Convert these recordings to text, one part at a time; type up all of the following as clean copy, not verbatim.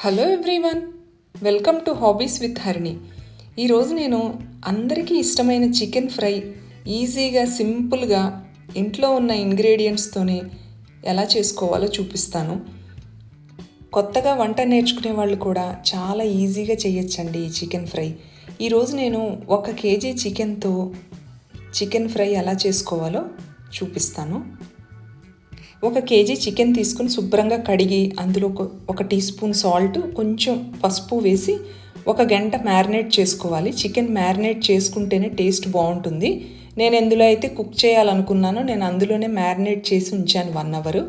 Hello everyone, welcome to hobbies with Harini. ఈరోజు నేను అందరికీ ఇష్టమైన చికెన్ ఫ్రై ఈజీగా సింపుల్గా ఇంట్లో ఉన్న ఇంగ్రీడియంట్స్తోనే ఎలా చేసుకోవాలో చూపిస్తాను. కొత్తగా వంట నేర్చుకునే వాళ్ళు కూడా చాలా ఈజీగా చేయొచ్చండి ఈ చికెన్ ఫ్రై. ఈరోజు నేను 1 కేజీ చికెన్తో చికెన్ ఫ్రై ఎలా చేసుకోవాలో చూపిస్తాను. 1 కేజీ చికెన్ తీసుకుని శుభ్రంగా కడిగి అందులో 1 టీ స్పూన్ సాల్ట్, కొంచెం పసుపు వేసి 1 గంట మ్యారినేట్ చేసుకోవాలి. చికెన్ మ్యారినేట్ చేసుకుంటేనే టేస్ట్ బాగుంటుంది. నేను ఎందులో అయితే కుక్ చేయాలనుకున్నానో నేను అందులోనే మ్యారినేట్ చేసి ఉంచాను 1 అవర్.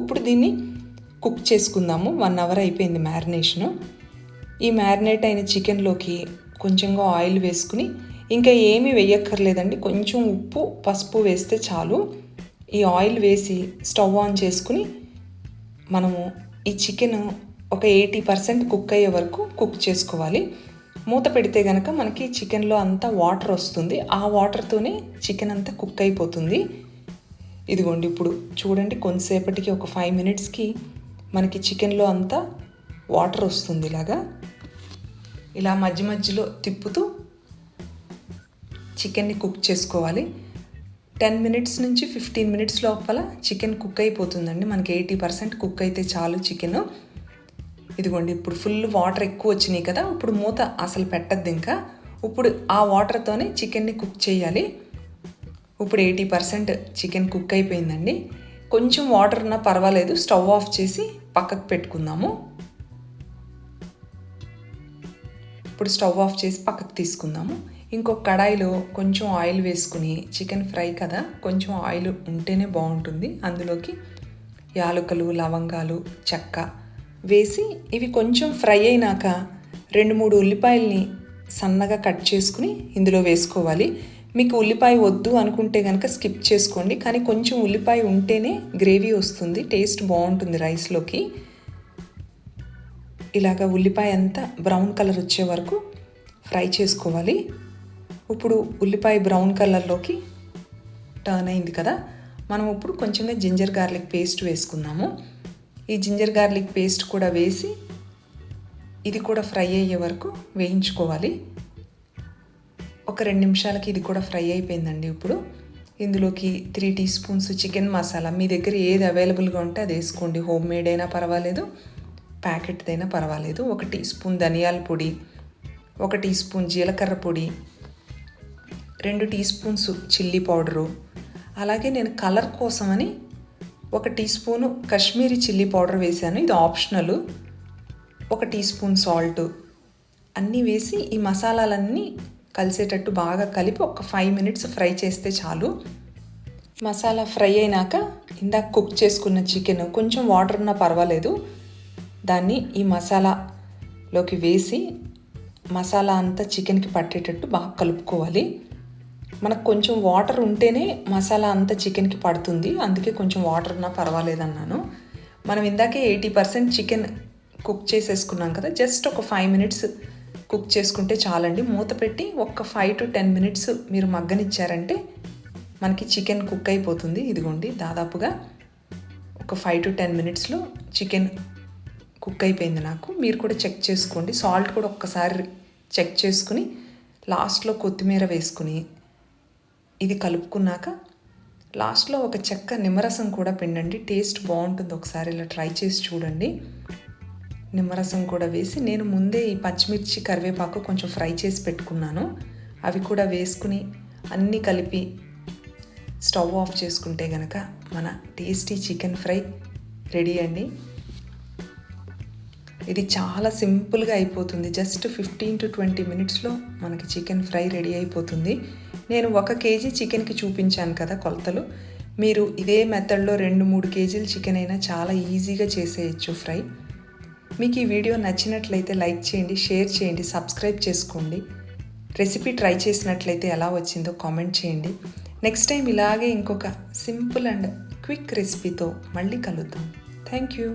ఇప్పుడు దీన్ని కుక్ చేసుకుందాము. 1 అవర్ అయిపోయింది మ్యారినేషను. ఈ మ్యారినేట్ అయిన చికెన్లోకి కొంచెంగా ఆయిల్ వేసుకుని, ఇంకా ఏమీ వేయక్కర్లేదండి, కొంచెం ఉప్పు పసుపు వేస్తే చాలు. ఈ ఆయిల్ వేసి స్టవ్ ఆన్ చేసుకుని మనము ఈ చికెన్ ఒక 80% కుక్ అయ్యే వరకు కుక్ చేసుకోవాలి. మూత పెడితే కనుక మనకి చికెన్లో అంతా వాటర్ వస్తుంది. ఆ వాటర్తోనే చికెన్ అంతా కుక్ అయిపోతుంది. ఇదిగోండి, ఇప్పుడు చూడండి, కొంతసేపటికి ఒక 5 మినిట్స్కి మనకి చికెన్లో అంతా వాటర్ వస్తుంది. ఇలా మధ్య మధ్యలో తిప్పుతూ చికెన్ని కుక్ చేసుకోవాలి. 10 మినిట్స్ నుంచి 15 మినిట్స్ లోపల చికెన్ కుక్ అయిపోతుందండి. మనకి 80% కుక్ అయితే చాలు చికెన్. ఇదిగోండి, ఇప్పుడు ఫుల్ వాటర్ ఎక్కువ వచ్చినాయి కదా, ఇప్పుడు మూత అసలు పెట్టద్దు. ఇంకా ఇప్పుడు ఆ వాటర్తోనే చికెన్ని కుక్ చేయాలి. ఇప్పుడు 80% చికెన్ కుక్ అయిపోయిందండి. కొంచెం వాటర్ ఉన్నా పర్వాలేదు, స్టవ్ ఆఫ్ చేసి పక్కకు పెట్టుకుందాము. ఇప్పుడు స్టవ్ ఆఫ్ చేసి పక్కకు తీసుకుందాము. ఇంకొక కడాయిలో కొంచెం ఆయిల్ వేసుకుని, చికెన్ ఫ్రై కదా, కొంచెం ఆయిల్ ఉంటేనే బాగుంటుంది. అందులోకి యాలకులు, లవంగాలు, చెక్క వేసి ఇవి కొంచెం ఫ్రై అయినాక 2-3 ఉల్లిపాయల్ని సన్నగా కట్ చేసుకుని ఇందులో వేసుకోవాలి. మీకు ఉల్లిపాయ వద్దు అనుకుంటే కనుక స్కిప్ చేసుకోండి, కానీ కొంచెం ఉల్లిపాయ ఉంటేనే గ్రేవీ వస్తుంది, టేస్ట్ బాగుంటుంది రైస్లోకి. ఇలాగ ఉల్లిపాయ అంతా బ్రౌన్ కలర్ వచ్చే వరకు ఫ్రై చేసుకోవాలి. ఇప్పుడు ఉల్లిపాయ బ్రౌన్ కలర్లోకి టర్న్ అయింది కదా, మనం ఇప్పుడు కొంచెంగా జింజర్ గార్లిక్ పేస్ట్ వేసుకుందాము. ఈ జింజర్ గార్లిక్ పేస్ట్ కూడా వేసి ఇది కూడా ఫ్రై అయ్యే వరకు వేయించుకోవాలి. ఒక 2 నిమిషాలకి ఇది కూడా ఫ్రై అయిపోయిందండి. ఇప్పుడు ఇందులోకి 3 టీ స్పూన్స్ చికెన్ మసాలా, మీ దగ్గర ఏది అవైలబుల్గా ఉంటే అది వేసుకోండి. హోమ్ మేడ్ అయినా పర్వాలేదు, ప్యాకెట్దైనా పర్వాలేదు. 1 టీ స్పూన్ ధనియాల పొడి, 1 టీ స్పూన్ జీలకర్ర పొడి, 2 టీ స్పూన్స్ చిల్లీ పౌడరు, అలాగే నేను కలర్ కోసమని 1 teaspoon Kashmiri chilli powder వేసాను, ఇది ఆప్షనల్. 1 టీ స్పూన్ సాల్ట్ అన్నీ వేసి ఈ మసాలాలన్నీ కలిసేటట్టు బాగా కలిపి ఒక 5 మినిట్స్ ఫ్రై చేస్తే చాలు. మసాలా ఫ్రై అయినాక ఇందాక కుక్ చేసుకున్న చికెన్ కొంచెం వాటర్ ఉన్నా పర్వాలేదు, దాన్ని ఈ మసాలాలోకి వేసి మసాలా అంతా చికెన్కి పట్టేటట్టు బాగా కలుపుకోవాలి. మనకు కొంచెం వాటర్ ఉంటేనే మసాలా అంతా చికెన్కి పడుతుంది, అందుకే కొంచెం వాటర్ ఉన్నా పర్వాలేదు అన్నాను. మనం ఇందాకే 80% చికెన్ కుక్ చేసేసుకున్నాం కదా, జస్ట్ ఒక 5 మినిట్స్ కుక్ చేసుకుంటే చాలండి. మూత పెట్టి ఒక 5 to 10 మినిట్స్ మీరు మగ్గనిచ్చారంటే మనకి చికెన్ కుక్ అయిపోతుంది. ఇదిగోండి, దాదాపుగా ఒక 5 to 10 మినిట్స్లో చికెన్ కుక్ అయిపోయింది నాకు. మీరు కూడా చెక్ చేసుకోండి. సాల్ట్ కూడా ఒక్కసారి చెక్ చేసుకుని లాస్ట్లో కొత్తిమీర వేసుకుని ఇది కలుపుకున్నాక లాస్ట్లో ఒక చెక్క నిమ్మరసం కూడా పిండండి, టేస్ట్ బాగుంటుంది. ఒకసారి ఇలా ట్రై చేసి చూడండి. నిమ్మరసం కూడా వేసి, నేను ముందే ఈ పచ్చిమిర్చి కరివేపాకు కొంచెం ఫ్రై చేసి పెట్టుకున్నాను, అవి కూడా వేసుకుని అన్నీ కలిపి స్టవ్ ఆఫ్ చేసుకుంటే కనుక మన టేస్టీ చికెన్ ఫ్రై రెడీ అండి. ఇది చాలా సింపుల్గా అయిపోతుంది. జస్ట్ 15 to 20 మినిట్స్లో మనకి చికెన్ ఫ్రై రెడీ అయిపోతుంది. నేను 1 కేజీ చికెన్కి చూపించాను కదా కొలతలు, మీరు ఇదే మెథడ్లో 2-3 కేజీల చికెన్ అయినా చాలా ఈజీగా చేసేయచ్చు ఫ్రై. మీకు ఈ వీడియో నచ్చినట్లయితే లైక్ చేయండి, షేర్ చేయండి, సబ్స్క్రైబ్ చేసుకోండి. రెసిపీ ట్రై చేసినట్లయితే ఎలా వచ్చిందో కామెంట్ చేయండి. నెక్స్ట్ టైం ఇలాగే ఇంకొక సింపుల్ అండ్ క్విక్ రెసిపీతో మళ్ళీ కలుద్దాం. Thank you.